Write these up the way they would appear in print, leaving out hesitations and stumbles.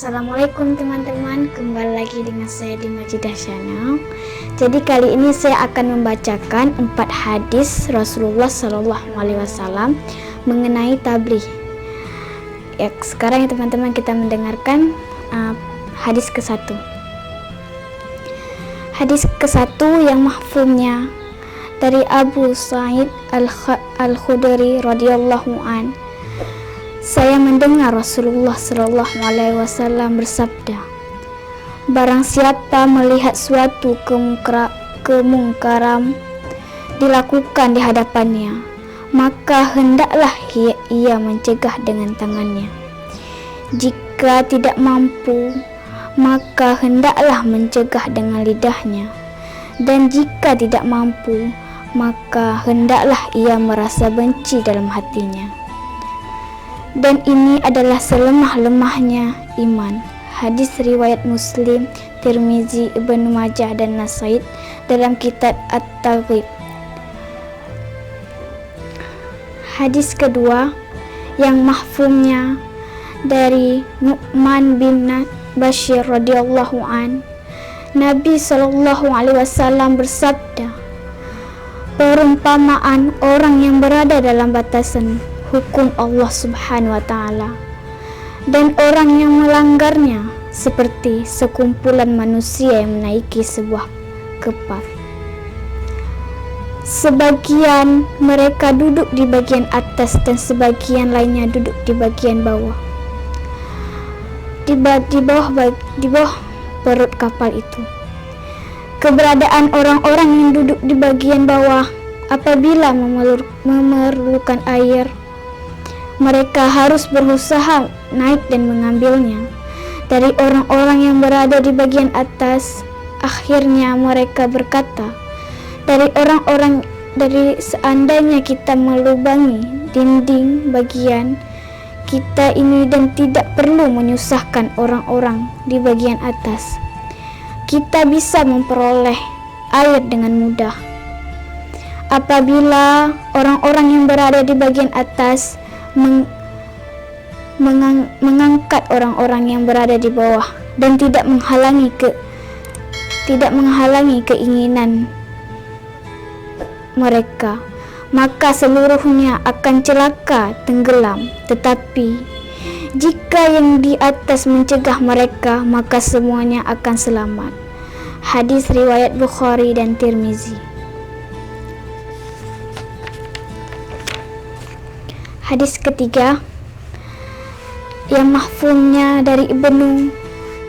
Assalamualaikum teman-teman, kembali lagi dengan saya di Majidah Channel. Jadi kali ini saya akan membacakan 4 hadis Rasulullah SAW mengenai tabligh. Ya, sekarang ya teman-teman kita mendengarkan hadis ke-1. Hadis ke-1 yang mahfumnya dari Abu Sa'id Al-Khudri radhiyallahu an. Saya mendengar Rasulullah SAW bersabda, barang siapa melihat suatu kemungkaran dilakukan di hadapannya, maka hendaklah ia mencegah dengan tangannya. Jika tidak mampu, maka hendaklah mencegah dengan lidahnya. Dan jika tidak mampu, maka hendaklah ia merasa benci dalam hatinya. Dan ini adalah selemah-lemahnya iman. Hadis riwayat Muslim, Tirmizi, Ibnu Majah dan Nasai dalam kitab At-Targhib. Hadis kedua yang mahfumnya dari Nu'man bin Bashir radhiyallahu an. Nabi SAW bersabda, perumpamaan orang yang berada dalam batasan hukum Allah Subhanahu wa Ta'ala dan orang yang melanggarnya seperti sekumpulan manusia yang menaiki sebuah kepar. Sebagian mereka duduk di bagian atas dan sebagian lainnya duduk di bagian bawah. Di bawah perut kapal itu. Keberadaan orang-orang yang duduk di bagian bawah apabila memerlukan air, mereka harus berusaha naik dan mengambilnya dari orang-orang yang berada di bagian atas. Akhirnya mereka berkata, dari seandainya kita melubangi dinding bagian kita ini dan tidak perlu menyusahkan orang-orang di bagian atas, kita bisa memperoleh air dengan mudah. Apabila orang-orang yang berada di bagian atas mengangkat orang-orang yang berada di bawah dan tidak menghalangi keinginan mereka, maka seluruhnya akan celaka tenggelam. Tetapi jika yang di atas mencegah mereka, maka semuanya akan selamat. Hadis riwayat Bukhari dan Tirmizi. Hadis ketiga yang mahfumnya dari Ibnu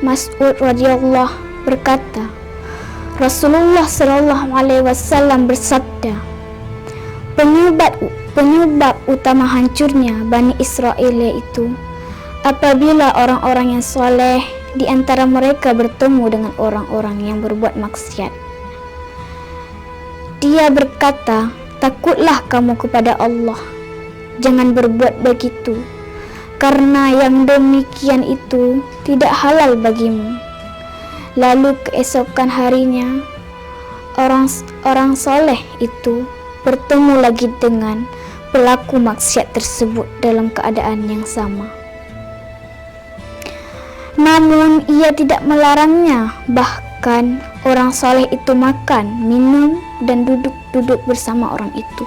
Mas'ud radhiyallahu berkata, Rasulullah SAW bersabda, penyebab utama hancurnya Bani Israel yaitu apabila orang-orang yang soleh di antara mereka bertemu dengan orang-orang yang berbuat maksiat. Dia berkata, takutlah kamu kepada Allah, jangan berbuat begitu, karena yang demikian itu tidak halal bagimu. Lalu keesokan harinya orang soleh itu bertemu lagi dengan pelaku maksiat tersebut dalam keadaan yang sama. Namun ia tidak melarangnya, bahkan orang soleh itu makan, minum dan duduk-duduk bersama orang itu.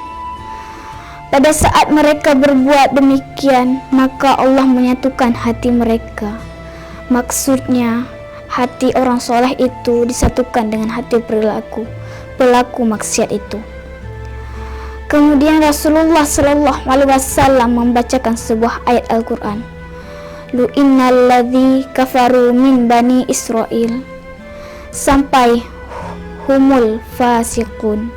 Pada saat mereka berbuat demikian, maka Allah menyatukan hati mereka. Maksudnya, hati orang soleh itu disatukan dengan hati pelaku maksiat itu. Kemudian Rasulullah SAW membacakan sebuah ayat Al-Quran. Lu'innal ladzi kafaru min bani Israel sampai humul fasiqun.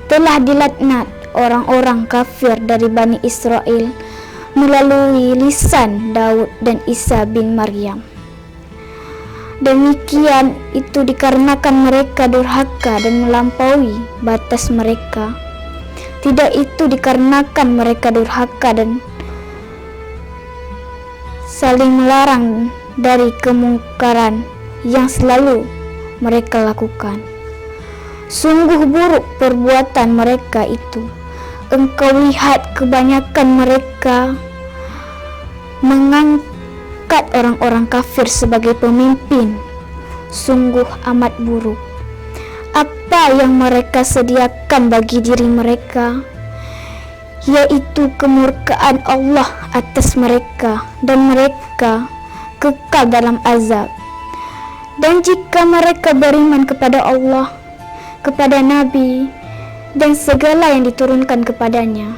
Telah dilaknat orang-orang kafir dari Bani Israel melalui lisan Daud dan Isa bin Maryam. Demikian itu dikarenakan mereka durhaka dan melampaui batas mereka. Tidak itu dikarenakan mereka durhaka dan saling melarang dari kemungkaran yang selalu mereka lakukan. Sungguh buruk perbuatan mereka itu. Engkau lihat kebanyakan mereka mengangkat orang-orang kafir sebagai pemimpin sungguh amat buruk. Apa yang mereka sediakan bagi diri mereka, yaitu kemurkaan Allah atas mereka, dan mereka kekal dalam azab. Dan jika mereka beriman kepada Allah, kepada Nabi, dan segala yang diturunkan kepadanya,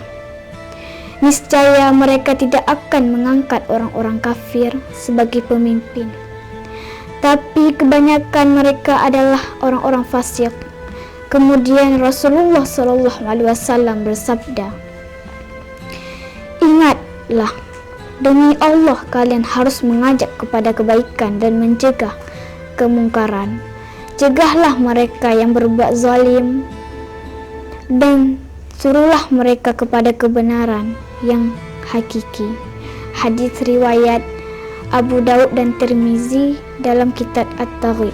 niscaya mereka tidak akan mengangkat orang-orang kafir sebagai pemimpin. Tapi kebanyakan mereka adalah orang-orang fasik. Kemudian Rasulullah SAW bersabda, "Ingatlah, demi Allah kalian harus mengajak kepada kebaikan dan mencegah kemungkaran. Cegahlah mereka yang berbuat zalim dan suruhlah mereka kepada kebenaran yang hakiki." Hadis riwayat Abu Daud dan Tirmizi dalam kitab At-Targhib.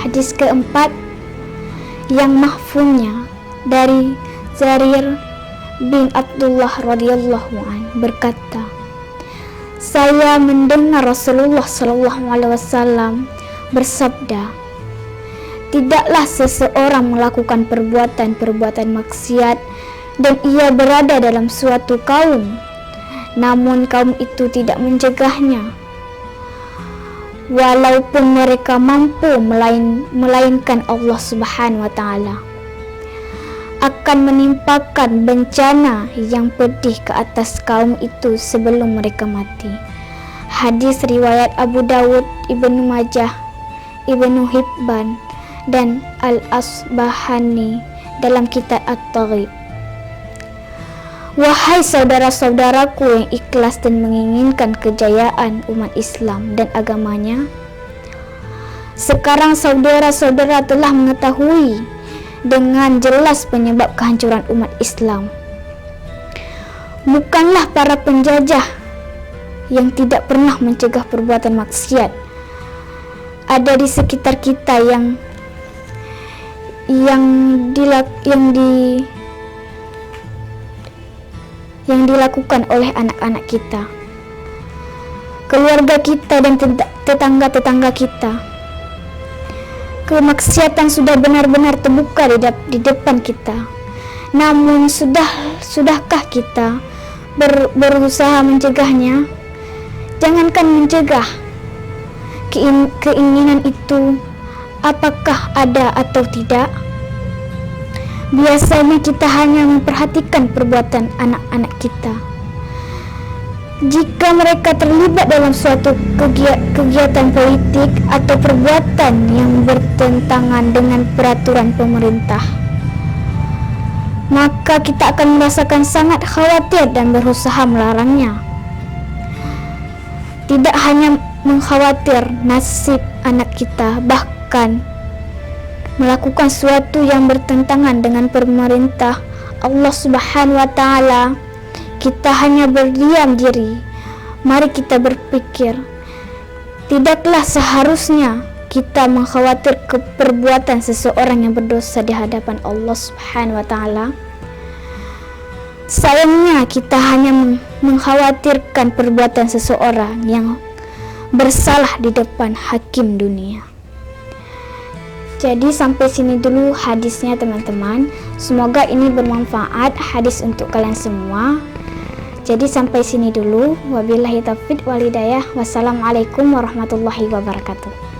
Hadis keempat yang mahfuznya dari Jarir bin Abdullah radhiyallahu an berkata, "Saya mendengar Rasulullah SAW bersabda, tidaklah seseorang melakukan perbuatan-perbuatan maksiat dan ia berada dalam suatu kaum, namun kaum itu tidak mencegahnya, walaupun mereka mampu melainkan Allah Subhanahu wa Ta'ala akan menimpakan bencana yang pedih ke atas kaum itu sebelum mereka mati." Hadis riwayat Abu Dawud, Ibnu Majah, Ibnu Hibban, dan Al-Asbahani dalam kitab At-Targhib. Wahai saudara-saudaraku yang ikhlas dan menginginkan kejayaan umat Islam dan agamanya, sekarang saudara-saudara telah mengetahui dengan jelas penyebab kehancuran umat Islam. Bukanlah para penjajah yang tidak pernah mencegah perbuatan maksiat ada di sekitar kita yang dilakukan oleh anak-anak kita, keluarga kita, dan tetangga-tetangga kita. Kemaksiatan sudah benar-benar terbuka di depan kita. Namun sudahkah kita berusaha mencegahnya? Jangankan mencegah, keinginan itu apakah ada atau tidak? Biasanya kita hanya memperhatikan perbuatan anak-anak kita. Jika mereka terlibat dalam suatu kegiatan politik atau perbuatan yang bertentangan dengan peraturan pemerintah, maka kita akan merasakan sangat khawatir dan berusaha melarangnya. Tidak hanya mengkhawatir nasib anak kita, bahkan melakukan sesuatu yang bertentangan dengan pemerintah Allah Subhanahu wa Ta'ala, kita hanya berdiam diri. Mari kita berpikir, tidaklah seharusnya kita mengkhawatir perbuatan seseorang yang berdosa di hadapan Allah Subhanahu wa Ta'ala. Sayangnya kita hanya mengkhawatirkan perbuatan seseorang yang bersalah di depan hakim dunia. Jadi sampai sini dulu hadisnya teman-teman. Semoga ini bermanfaat hadis untuk kalian semua. Jadi sampai sini dulu. Wabillahi taufiq wal hidayah. Wassalamualaikum warahmatullahi wabarakatuh.